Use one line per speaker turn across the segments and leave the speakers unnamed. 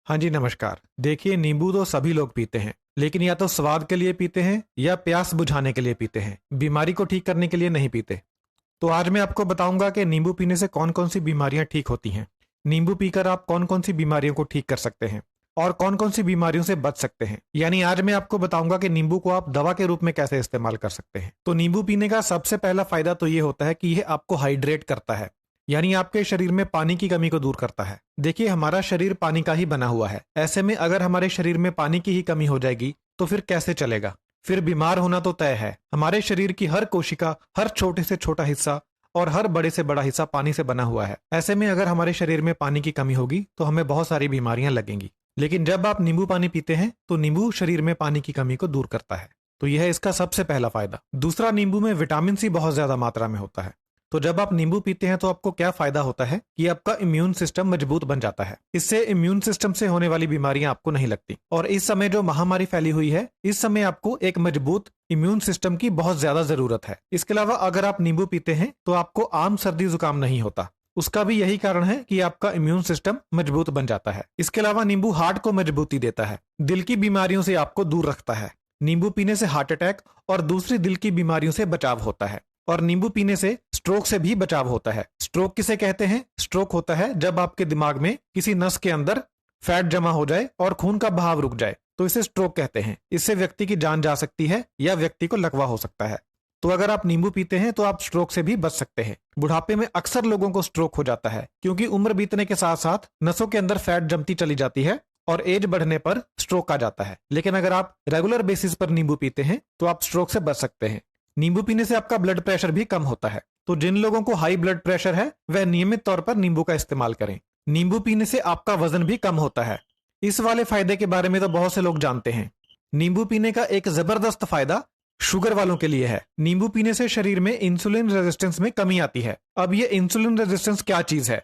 हाँ जी, नमस्कार। देखिए, नींबू तो सभी लोग पीते हैं, लेकिन या तो स्वाद के लिए पीते हैं या प्यास बुझाने के लिए पीते हैं। बीमारी को ठीक करने के लिए नहीं पीते। तो आज मैं आपको बताऊंगा कि नींबू पीने से कौन-कौन सी बीमारियां ठीक होती हैं। नींबू पीकर आप कौन-कौन सी बीमारियों को ठीक कर सकते हैं और कौन-कौन सी बीमारियों से बच सकते हैं। यानी आज मैं आपको बताऊंगा कि नींबू को आप दवा के रूप में कैसे इस्तेमाल कर सकते हैं। तो नींबू पीने का सबसे पहला फायदा तो ये होता है कि यह आपको हाइड्रेट करता है, यानी आपके शरीर में पानी की कमी को दूर करता है। देखिए, हमारा शरीर पानी का ही बना हुआ है। ऐसे में अगर हमारे शरीर में पानी की ही कमी हो जाएगी तो फिर कैसे चलेगा। फिर बीमार होना तो तय है। हमारे शरीर की हर कोशिका, हर छोटे से छोटा हिस्सा और हर बड़े से बड़ा हिस्सा पानी से बना हुआ है। ऐसे में अगर हमारे शरीर में पानी की कमी होगी तो हमें बहुत सारी बीमारियां लगेंगी। लेकिन जब आप नींबू पानी पीते हैं तो नींबू शरीर में पानी की कमी को दूर करता है। तो यह है इसका सबसे पहला फायदा। दूसरा, नींबू में विटामिन सी बहुत ज्यादा मात्रा में होता है। तो जब आप नींबू पीते हैं तो आपको क्या फायदा होता है कि आपका इम्यून सिस्टम मजबूत बन जाता है। इससे इम्यून सिस्टम से होने वाली बीमारियां आपको नहीं लगती। और इस समय जो महामारी फैली हुई है, इस समय आपको एक मजबूत इम्यून सिस्टम की बहुत ज्यादा जरूरत है। इसके अलावा अगर आप नींबू पीते हैं तो आपको आम सर्दी जुकाम नहीं होता। उसका भी यही कारण है कि आपका इम्यून सिस्टम मजबूत बन जाता है। इसके अलावा नींबू हार्ट को मजबूती देता है, दिल की बीमारियों से आपको दूर रखता है। नींबू पीने से हार्ट अटैक और दूसरी दिल की बीमारियों से बचाव होता है। और नींबू पीने से स्ट्रोक से भी बचाव होता है। स्ट्रोक किसे कहते हैं? स्ट्रोक होता है जब आपके दिमाग में किसी नस के अंदर फैट जमा हो जाए और खून का बहाव रुक जाए, तो इसे स्ट्रोक कहते हैं। इससे व्यक्ति की जान जा सकती है या व्यक्ति को लकवा हो सकता है। तो अगर आप नींबू पीते हैं तो आप स्ट्रोक से भी बच सकते हैं। बुढ़ापे में अक्सर लोगों को स्ट्रोक हो जाता है क्योंकि उम्र बीतने के साथ साथ नसों के अंदर फैट जमती चली जाती है और एज बढ़ने पर स्ट्रोक आ जाता है। लेकिन अगर आप रेगुलर बेसिस पर नींबू पीते हैं तो आप स्ट्रोक से बच सकते हैं। नींबू पीने से आपका ब्लड प्रेशर भी कम होता है। तो जिन लोगों को हाई ब्लड प्रेशर है वह नियमित तौर पर नींबू का इस्तेमाल करें। नींबू पीने से आपका वजन भी कम होता है। इस वाले फायदे के बारे में तो बहुत से लोग जानते हैं। नींबू पीने का एक जबरदस्त फायदा शुगर वालों के लिए है। नींबू पीने से शरीर में इंसुलिन रेजिस्टेंस में कमी आती है। अब ये इंसुलिन रेजिस्टेंस क्या चीज है?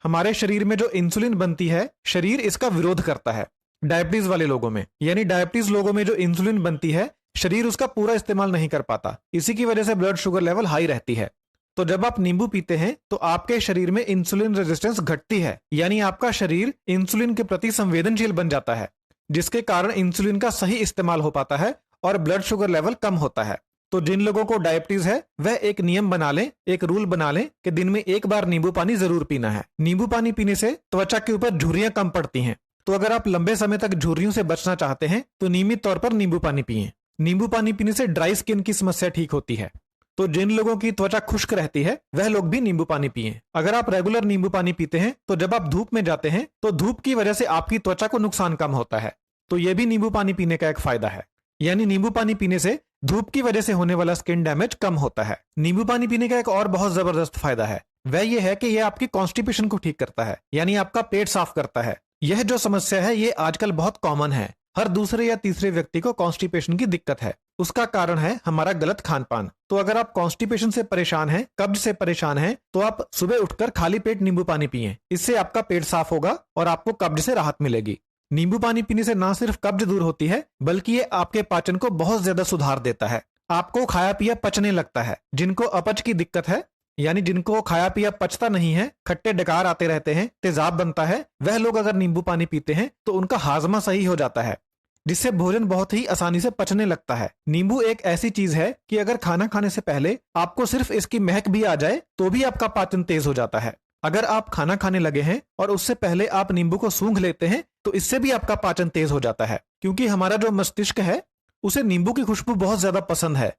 हमारे शरीर में जो इंसुलिन बनती है, शरीर इसका विरोध करता है। डायबिटीज वाले लोगों में, यानी डायबिटीज लोगों में जो इंसुलिन बनती है, शरीर उसका पूरा इस्तेमाल नहीं कर पाता। इसी की वजह से ब्लड शुगर लेवल हाई रहती है। तो जब आप नींबू पीते हैं तो आपके शरीर में इंसुलिन रेजिस्टेंस घटती है, यानी आपका शरीर इंसुलिन के प्रति संवेदनशील बन जाता है, जिसके कारण इंसुलिन का सही इस्तेमाल हो पाता है और ब्लड शुगर लेवल कम होता है। तो जिन लोगों को डायबिटीज है वह एक नियम बना लें, एक रूल बना लें कि दिन में एक बार नींबू पानी जरूर पीना है। नींबू पानी पीने से त्वचा के ऊपर झुर्रियां कम पड़ती हैं। तो अगर आप लंबे समय तक झुर्रियों से बचना चाहते हैं तो नियमित तौर पर नींबू पानी पिएं। नींबू पानी पीने से ड्राई स्किन की समस्या ठीक होती है। तो जिन लोगों की त्वचा खुश्क रहती है वह लोग भी नींबू पानी पिएं। अगर आप रेगुलर नींबू पानी पीते हैं तो जब आप धूप में जाते हैं तो धूप की वजह से आपकी त्वचा को नुकसान कम होता है। तो यह भी नींबू पानी पीने का एक फायदा है। यानी नींबू पानी पीने से धूप की वजह से होने वाला स्किन डैमेज कम होता है। नींबू पानी पीने का एक और बहुत जबरदस्त फायदा है, वह यह है कि यह आपकी कॉन्स्टिपेशन को ठीक करता है, यानी आपका पेट साफ करता है। यह जो समस्या है ये आजकल बहुत कॉमन है। हर दूसरे या तीसरे व्यक्ति को कॉन्स्टिपेशन की दिक्कत है। उसका कारण है हमारा गलत खान पान। तो अगर आप कॉन्स्टिपेशन से परेशान हैं, कब्ज से परेशान हैं, तो आप सुबह उठकर खाली पेट नींबू पानी पिएं। इससे आपका पेट साफ होगा और आपको कब्ज से राहत मिलेगी। नींबू पानी पीने से ना सिर्फ कब्ज दूर होती है बल्कि ये आपके पाचन को बहुत ज्यादा सुधार देता है। आपको खाया पिया पचने लगता है। जिनको अपच की दिक्कत है, यानी जिनको खाया पिया पचता नहीं है, खट्टे डकार आते रहते हैं, तेजाब बनता है, वह लोग अगर नींबू पानी पीते हैं तो उनका हाजमा सही हो जाता है, जिससे भोजन बहुत ही आसानी से पचने लगता है। नींबू एक ऐसी चीज है कि अगर खाना खाने से पहले आपको सिर्फ इसकी महक भी आ जाए तो भी आपका पाचन तेज हो जाता है। अगर आप खाना खाने लगे हैं और उससे पहले आप नींबू को सूंघ लेते हैं तो इससे भी आपका पाचन तेज हो जाता है, क्योंकि हमारा जो मस्तिष्क है उसे नींबू की खुशबू बहुत ज्यादा पसंद है।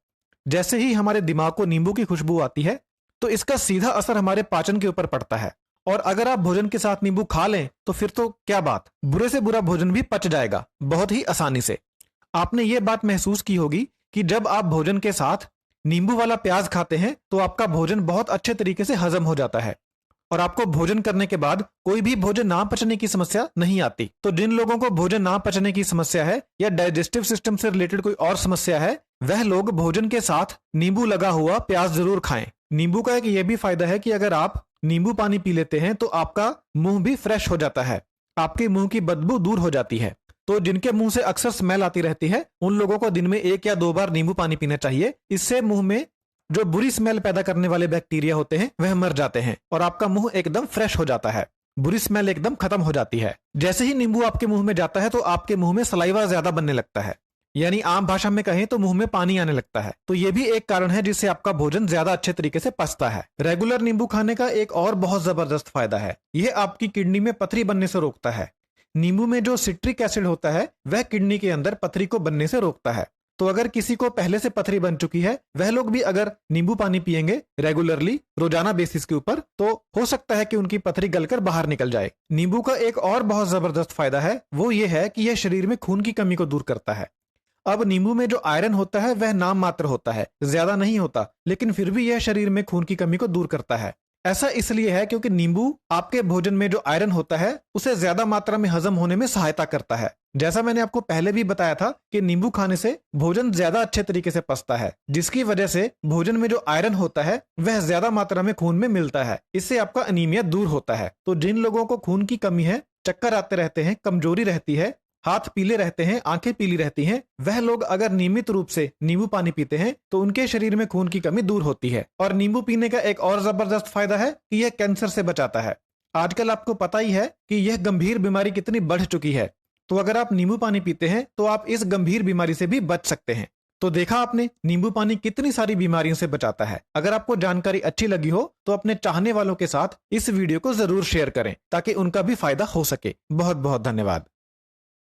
जैसे ही हमारे दिमाग को नींबू की खुशबू आती है तो इसका सीधा असर हमारे पाचन के ऊपर पड़ता है। और अगर आप भोजन के साथ नींबू खा लें तो फिर तो क्या बात, बुरे से बुरा भोजन भी पच जाएगा बहुत ही आसानी से। आपने ये बात महसूस की होगी कि जब आप भोजन के साथ नींबू वाला प्याज खाते हैं तो आपका भोजन बहुत अच्छे तरीके से हजम हो जाता है और आपको भोजन करने के बाद कोई भी भोजन ना पचने की समस्या नहीं आती। तो जिन लोगों को भोजन ना पचने की समस्या है या डाइजेस्टिव सिस्टम से रिलेटेड कोई और समस्या है, वह लोग भोजन के साथ नींबू लगा हुआ प्याज जरूर खाएं। नींबू का एक यह भी फायदा है कि अगर आप नींबू पानी पी लेते हैं तो आपका मुंह भी फ्रेश हो जाता है, आपके मुंह की बदबू दूर हो जाती है। तो जिनके मुंह से अक्सर स्मेल आती रहती है उन लोगों को दिन में 1 या 2 बार नींबू पानी पीना चाहिए। इससे मुंह में जो बुरी स्मेल पैदा करने वाले बैक्टीरिया होते हैं वह मर जाते हैं और आपका मुंह एकदम फ्रेश हो जाता है। बुरी स्मेल एकदम खत्म हो जाती है। जैसे ही नींबू आपके मुंह में जाता है तो आपके मुंह में सलाइवा ज्यादा बनने लगता है, यानी आम भाषा में कहें तो मुंह में पानी आने लगता है। तो ये भी एक कारण है जिससे आपका भोजन ज्यादा अच्छे तरीके से पचता है। रेगुलर नींबू खाने का एक और बहुत जबरदस्त फायदा है, यह आपकी किडनी में पथरी बनने से रोकता है। नींबू में जो सिट्रिक एसिड होता है वह किडनी के अंदर पथरी को बनने से रोकता है। तो अगर किसी को पहले से पथरी बन चुकी है, वह लोग भी अगर नींबू पानी पिएंगे रेगुलरली रोजाना बेसिस के ऊपर, तो हो सकता है कि उनकी पथरी गलकर बाहर निकल जाए। नींबू का एक और बहुत जबरदस्त फायदा है, वो ये है कि यह शरीर में खून की कमी को दूर करता है। अब नींबू में जो आयरन होता है वह नाम मात्र होता है, ज्यादा नहीं होता, लेकिन फिर भी यह शरीर में खून की कमी को दूर करता है। ऐसा इसलिए है क्योंकि नींबू आपके भोजन में जो आयरन होता है उसे ज्यादा मात्रा में हजम होने में सहायता करता है। जैसा मैंने आपको पहले भी बताया था कि नींबू खाने से भोजन ज्यादा अच्छे तरीके से पचता है, जिसकी वजह से भोजन में जो आयरन होता है वह ज्यादा मात्रा में खून में मिलता है। इससे आपका अनीमिया दूर होता है। तो जिन लोगों को खून की कमी है, चक्कर आते रहते हैं, कमजोरी रहती है, हाथ पीले रहते हैं, आंखें पीली रहती हैं, वह लोग अगर नियमित रूप से नींबू पानी पीते हैं तो उनके शरीर में खून की कमी दूर होती है। और नींबू पीने का एक और जबरदस्त फायदा है कि यह कैंसर से बचाता है। आजकल आपको पता ही है कि यह गंभीर बीमारी कितनी बढ़ चुकी है, तो अगर आप नींबू पानी पीते हैं तो आप इस गंभीर बीमारी से भी बच सकते हैं। तो देखा आपने, नींबू पानी कितनी सारी बीमारियों से बचाता है। अगर आपको जानकारी अच्छी लगी हो तो अपने चाहने वालों के साथ इस वीडियो को जरूर शेयर करें ताकि उनका भी फायदा हो सके। बहुत बहुत धन्यवाद।